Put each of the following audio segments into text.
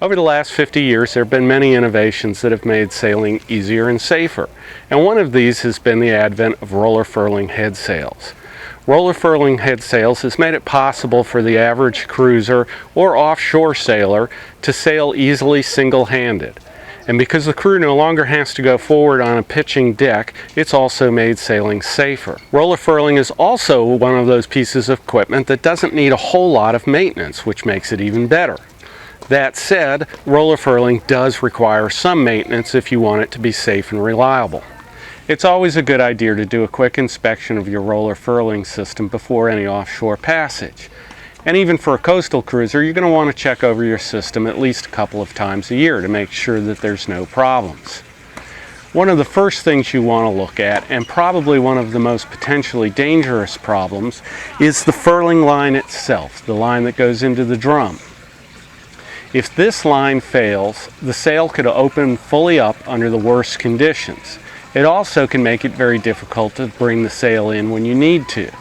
Over the last 50 years, there have been many innovations that have made sailing easier and safer, and one of these has been the advent of roller furling head sails. Roller furling head sails has made it possible for the average cruiser or offshore sailor to sail easily single-handed. And because the crew no longer has to go forward on a pitching deck, it's also made sailing safer. Roller furling is also one of those pieces of equipment that doesn't need a whole lot of maintenance, which makes it even better. That said, roller furling does require some maintenance if you want it to be safe and reliable. It's always a good idea to do a quick inspection of your roller furling system before any offshore passage. And even for a coastal cruiser, you're going to want to check over your system at least a couple of times a year to make sure that there's no problems. One of the first things you want to look at, and probably one of the most potentially dangerous problems, is the furling line itself, the line that goes into the drum. If this line fails, the sail could open fully up under the worst conditions. It also can make it very difficult to bring the sail in when you need to.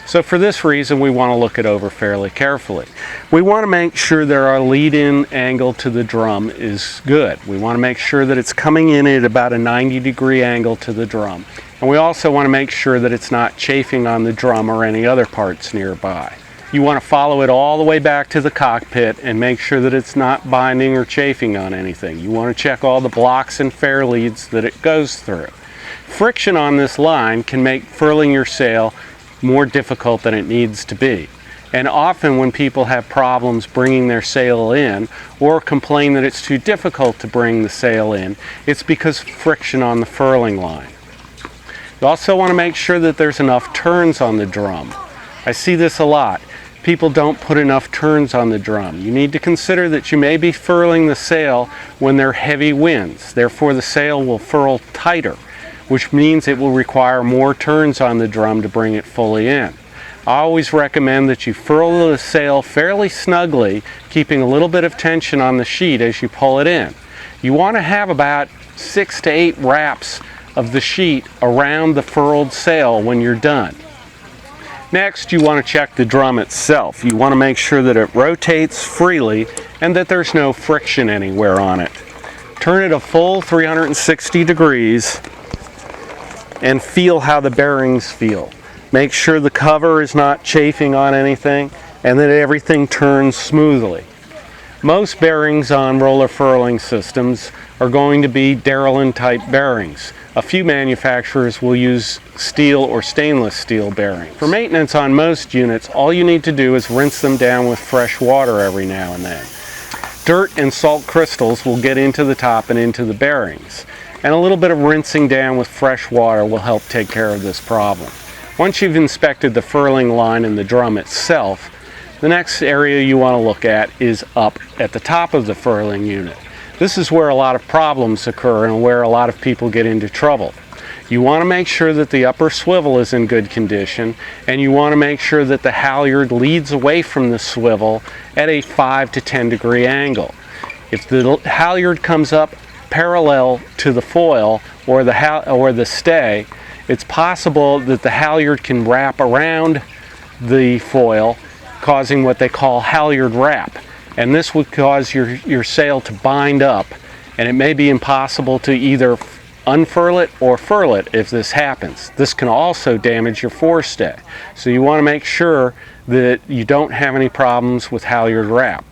So for this reason, we want to look it over fairly carefully. We want to make sure that our lead-in angle to the drum is good. We want to make sure that it's coming in at about a 90-degree angle to the drum. And we also want to make sure that it's not chafing on the drum or any other parts nearby. You want to follow it all the way back to the cockpit and make sure that it's not binding or chafing on anything. You want to check all the blocks and fair leads that it goes through. Friction on this line can make furling your sail more difficult than it needs to be. And often when people have problems bringing their sail in or complain that it's too difficult to bring the sail in, it's because of friction on the furling line. You also want to make sure that there's enough turns on the drum. I see this a lot. People don't put enough turns on the drum. You need to consider that you may be furling the sail when there are heavy winds. Therefore, the sail will furl tighter, which means it will require more turns on the drum to bring it fully in. I always recommend that you furl the sail fairly snugly, keeping a little bit of tension on the sheet as you pull it in. You want to have about 6 to 8 wraps of the sheet around the furled sail when you're done. Next, you want to check the drum itself. You want to make sure that it rotates freely and that there's no friction anywhere on it. Turn it a full 360 degrees and feel how the bearings feel. Make sure the cover is not chafing on anything and that everything turns smoothly. Most bearings on roller furling systems are going to be Darrellin type bearings. A few manufacturers will use steel or stainless steel bearings. For maintenance on most units, all you need to do is rinse them down with fresh water every now and then. Dirt and salt crystals will get into the top and into the bearings, and a little bit of rinsing down with fresh water will help take care of this problem. Once you've inspected the furling line and the drum itself, the next area you want to look at is up at the top of the furling unit. This is where a lot of problems occur and where a lot of people get into trouble. You want to make sure that the upper swivel is in good condition, and you want to make sure that the halyard leads away from the swivel at a 5 to 10 degree angle. If the halyard comes up parallel to the foil or the stay, it's possible that the halyard can wrap around the foil, causing what they call halyard wrap. And this would cause your sail to bind up, and it may be impossible to either unfurl it or furl it if this happens. This can also damage your forestay. So you want to make sure that you don't have any problems with halyard wrap.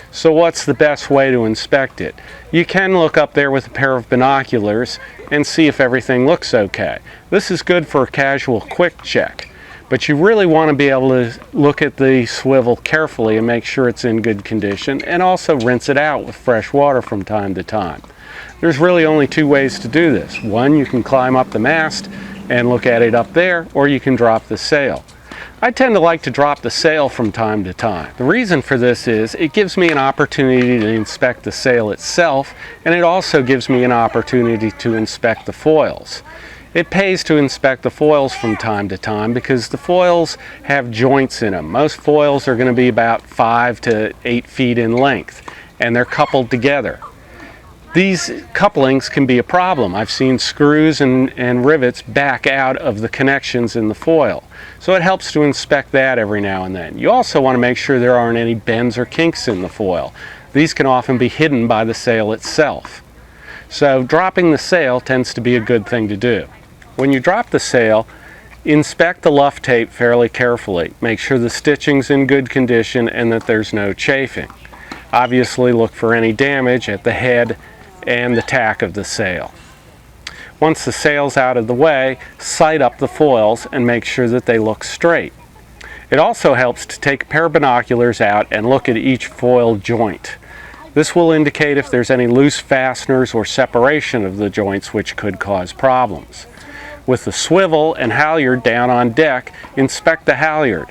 So what's the best way to inspect it? You can look up there with a pair of binoculars and see if everything looks okay. This is good for a casual quick check. But you really want to be able to look at the swivel carefully and make sure it's in good condition, and also rinse it out with fresh water from time to time. There's really only 2 ways to do this. One, you can climb up the mast and look at it up there, or you can drop the sail. I tend to like to drop the sail from time to time. The reason for this is it gives me an opportunity to inspect the sail itself, and it also gives me an opportunity to inspect the foils. It pays to inspect the foils from time to time because the foils have joints in them. Most foils are going to be about 5 to 8 feet in length, and they're coupled together. These couplings can be a problem. I've seen screws and rivets back out of the connections in the foil. So it helps to inspect that every now and then. You also want to make sure there aren't any bends or kinks in the foil. These can often be hidden by the sail itself. So dropping the sail tends to be a good thing to do. When you drop the sail, inspect the luff tape fairly carefully. Make sure the stitching's in good condition and that there's no chafing. Obviously look for any damage at the head and the tack of the sail. Once the sail's out of the way, sight up the foils and make sure that they look straight. It also helps to take a pair of binoculars out and look at each foil joint. This will indicate if there's any loose fasteners or separation of the joints which could cause problems. With the swivel and halyard down on deck, inspect the halyard.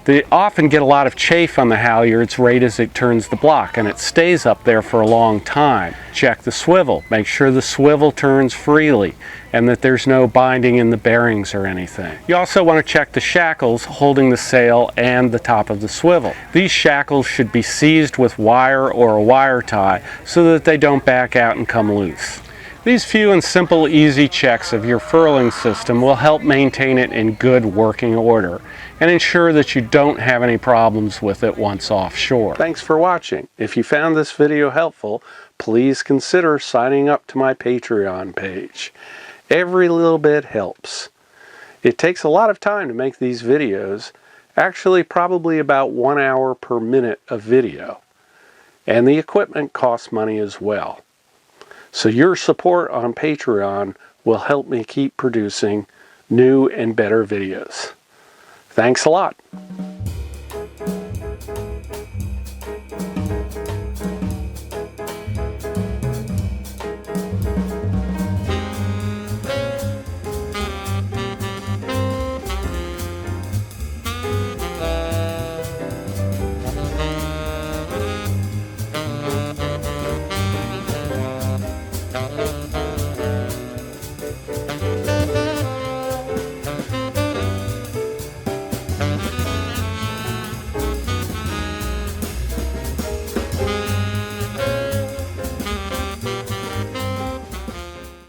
They often get a lot of chafe on the halyards right as it turns the block, and it stays up there for a long time. Check the swivel. Make sure the swivel turns freely and that there's no binding in the bearings or anything. You also want to check the shackles holding the sail and the top of the swivel. These shackles should be seized with wire or a wire tie so that they don't back out and come loose. These few and simple easy checks of your furling system will help maintain it in good working order and ensure that you don't have any problems with it once offshore. Thanks for watching. If you found this video helpful, please consider signing up to my Patreon page. Every little bit helps. It takes a lot of time to make these videos, actually probably about 1 hour per minute of video. And the equipment costs money as well. So your support on Patreon will help me keep producing new and better videos. Thanks a lot.